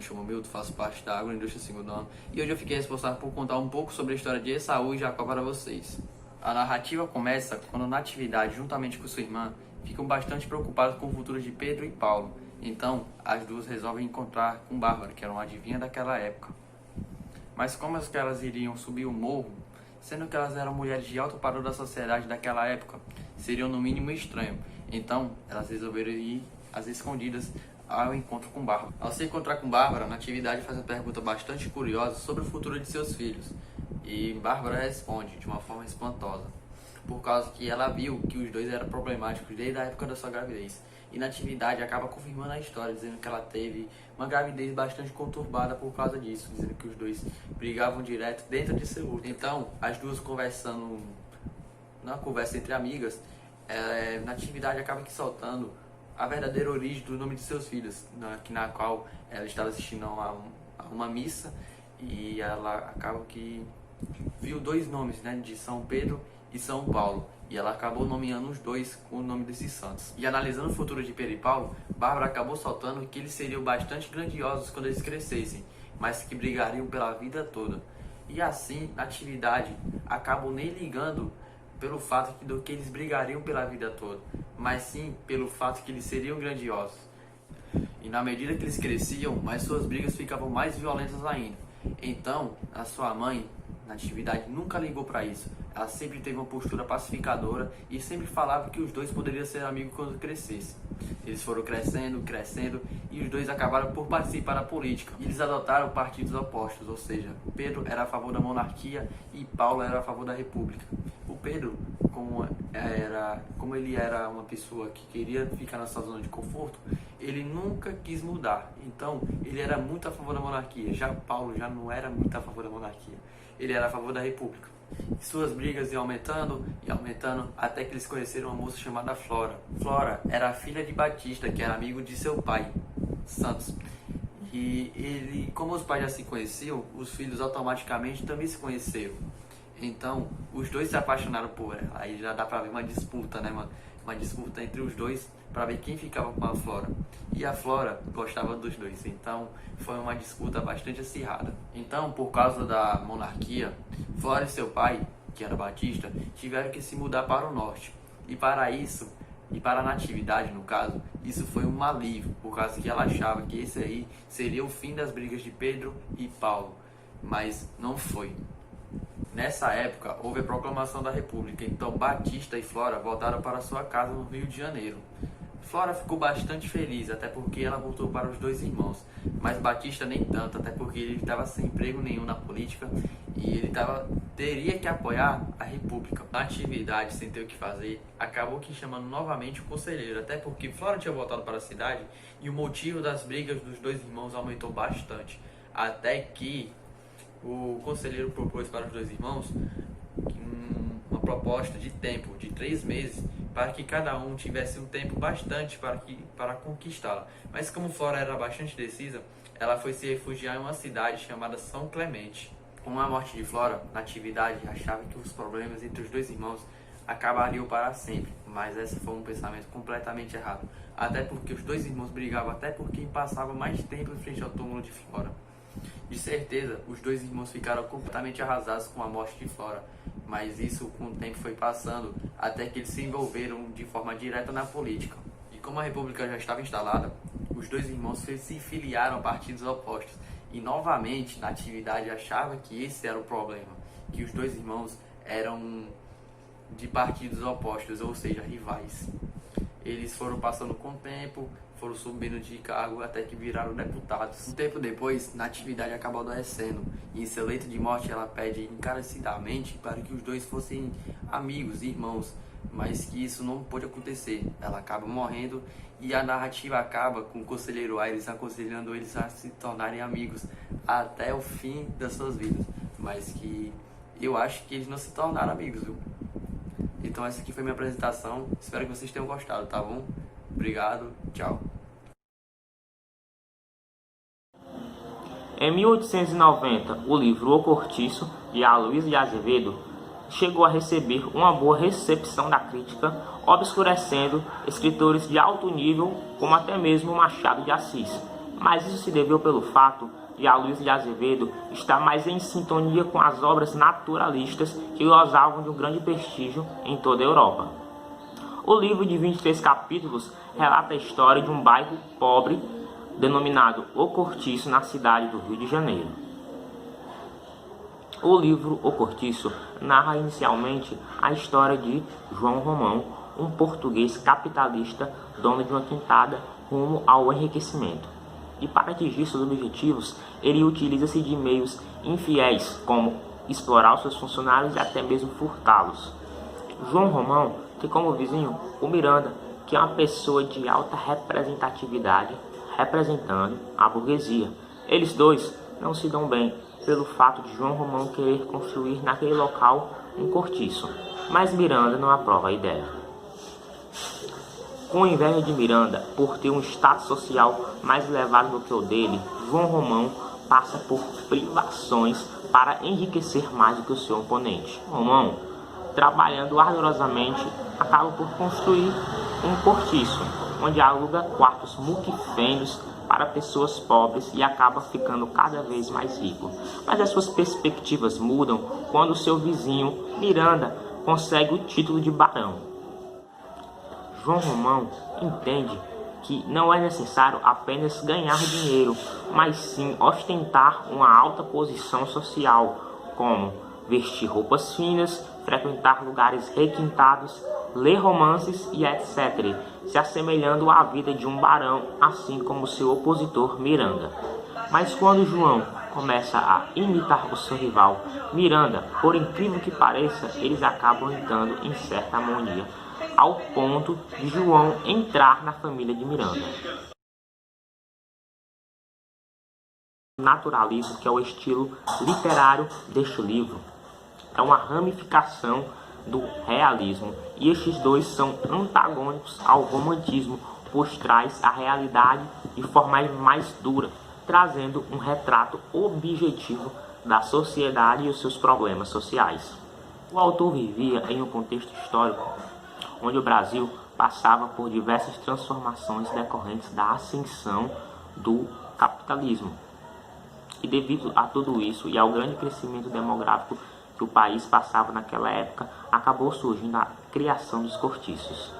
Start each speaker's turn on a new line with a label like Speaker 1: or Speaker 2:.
Speaker 1: me chamo Milton, faço parte da Agroindústria Segundo Ano e hoje eu fiquei responsável por contar um pouco sobre a história de Esaú e Jacó para vocês. A narrativa começa quando Natividade, juntamente com sua irmã, ficam bastante preocupadas com o futuro de Pedro e Paulo. Então, as duas resolvem encontrar com Bárbara, que era uma adivinha daquela época. Mas como é que elas iriam subir o morro, sendo que elas eram mulheres de alto padrão da sociedade daquela época, seriam no mínimo estranho. Então, elas resolveram ir às escondidas ao encontro com Bárbara. Ao se encontrar com Bárbara, Natividade faz uma pergunta bastante curiosa sobre o futuro de seus filhos. E Bárbara responde de uma forma espantosa, por causa que ela viu que os dois eram problemáticos desde a época da sua gravidez. E Natividade acaba confirmando a história, dizendo que ela teve uma gravidez bastante conturbada por causa disso, dizendo que os dois brigavam direto dentro de seu útero. Então, as duas conversando, na conversa entre amigas, Natividade acaba aqui soltando a verdadeira origem do nome de seus filhos, na qual ela estava assistindo a uma missa e ela acaba que viu dois nomes, né, de São Pedro e São Paulo, e ela acabou nomeando os dois com o nome desses santos. E analisando o futuro de Pedro e Paulo, Bárbara acabou soltando que eles seriam bastante grandiosos quando eles crescessem, mas que brigariam pela vida toda. E assim, Natividade acabou nem ligando pelo fato do que eles brigariam pela vida toda, mas sim pelo fato que eles seriam grandiosos. E na medida que eles cresciam, mais suas brigas ficavam mais violentas ainda. Então, a sua mãe, Natividade, nunca ligou para isso. Ela sempre teve uma postura pacificadora e sempre falava que os dois poderiam ser amigos quando crescessem. Eles foram crescendo e os dois acabaram por participar da política. Eles adotaram partidos opostos, ou seja, Pedro era a favor da monarquia e Paulo era a favor da república. O Pedro, como ele era uma pessoa que queria ficar na sua zona de conforto, ele nunca quis mudar. Então, ele era muito a favor da monarquia. Já Paulo já não era muito a favor da monarquia. Ele era a favor da república. E suas brigas iam aumentando e aumentando até que eles conheceram uma moça chamada Flora. Flora era a filha de Batista, que era amigo de seu pai, Santos. E como os pais já se conheciam, os filhos automaticamente também se conheceram. Então, os dois se apaixonaram por ela. Aí já dá pra ver uma disputa, né, mano? Uma disputa entre os dois para ver quem ficava com a Flora. E a Flora gostava dos dois. Então, foi uma disputa bastante acirrada. Então, por causa da monarquia, Flora e seu pai, que era Batista, tiveram que se mudar para o norte. E para isso, e para a Natividade, no caso, isso foi um alívio, por causa que ela achava que esse aí seria o fim das brigas de Pedro e Paulo. Mas não foi. Nessa época, houve a proclamação da República, então Batista e Flora voltaram para sua casa no Rio de Janeiro. Flora ficou bastante feliz, até porque ela voltou para os dois irmãos, mas Batista nem tanto, até porque ele estava sem emprego nenhum na política e ele teria que apoiar a República. Natividade, sem ter o que fazer, acabou que chamando novamente o conselheiro, até porque Flora tinha voltado para a cidade e o motivo das brigas dos dois irmãos aumentou bastante, até que o conselheiro propôs para os dois irmãos uma proposta de tempo de 3 meses para que cada um tivesse um tempo bastante para conquistá-la. Mas como Flora era bastante decisa, ela foi se refugiar em uma cidade chamada São Clemente. Com a morte de Flora, Natividade achava que os problemas entre os dois irmãos acabariam para sempre, mas esse foi um pensamento completamente errado, até porque os dois irmãos brigavam até por quem passava mais tempo em frente ao túmulo de Flora. De certeza, os dois irmãos ficaram completamente arrasados com a morte de Flora, mas isso com o tempo foi passando até que eles se envolveram de forma direta na política. E como a república já estava instalada, os dois irmãos se filiaram a partidos opostos e novamente Natividade achava que esse era o problema, que os dois irmãos eram de partidos opostos, ou seja, rivais. Eles foram passando com o tempo, foram subindo de cargo até que viraram deputados. Um tempo depois, Natividade acabou adoecendo e em seu leito de morte ela pede encarecidamente para que os dois fossem amigos, irmãos, mas que isso não pôde acontecer. Ela acaba morrendo e a narrativa acaba com o conselheiro Aires aconselhando eles a se tornarem amigos até o fim das suas vidas, mas que eu acho que eles não se tornaram amigos, viu? Então essa aqui foi minha apresentação, espero que vocês tenham gostado, tá bom? Obrigado, tchau.
Speaker 2: Em 1890, o livro O Cortiço, de Aloysio de Azevedo, chegou a receber uma boa recepção da crítica, obscurecendo escritores de alto nível, como até mesmo Machado de Assis. mas isso se deveu pelo fato de Aloysio de Azevedo estar mais em sintonia com as obras naturalistas que gozavam de um grande prestígio em toda a Europa. O livro, de 23 capítulos, relata a história de um bairro pobre denominado O Cortiço, na cidade do Rio de Janeiro. O livro O Cortiço narra inicialmente a história de João Romão, um português capitalista, dono de uma quintada rumo ao enriquecimento. E para atingir seus objetivos, ele utiliza-se de meios infiéis, como explorar os seus funcionários e até mesmo furtá-los. João Romão tem como vizinho o Miranda, que é uma pessoa de alta representatividade, representando a burguesia. Eles dois não se dão bem pelo fato de João Romão querer construir naquele local um cortiço, mas Miranda não aprova a ideia. Com inveja de Miranda por ter um status social mais elevado do que o dele, João Romão passa por privações para enriquecer mais do que o seu oponente. Romão, trabalhando ardorosamente, acaba por construir um cortiço, onde aluga quartos muquifendos para pessoas pobres e acaba ficando cada vez mais rico. Mas as suas perspectivas mudam quando seu vizinho, Miranda, consegue o título de barão. João Romão entende que não é necessário apenas ganhar dinheiro, mas sim ostentar uma alta posição social, como vestir roupas finas, frequentar lugares requintados, ler romances e etc., se assemelhando à vida de um barão, assim como seu opositor Miranda. Mas quando João começa a imitar o seu rival Miranda, por incrível que pareça, eles acabam entrando em certa harmonia, ao ponto de João entrar na família de Miranda. Naturalismo, que é o estilo literário deste livro, é uma ramificação do realismo, e estes dois são antagônicos ao romantismo, pois traz a realidade de forma mais dura, trazendo um retrato objetivo da sociedade e os seus problemas sociais. O autor vivia em um contexto histórico onde o Brasil passava por diversas transformações decorrentes da ascensão do capitalismo. E devido a tudo isso e ao grande crescimento demográfico que o país passava naquela época, acabou surgindo a criação dos cortiços.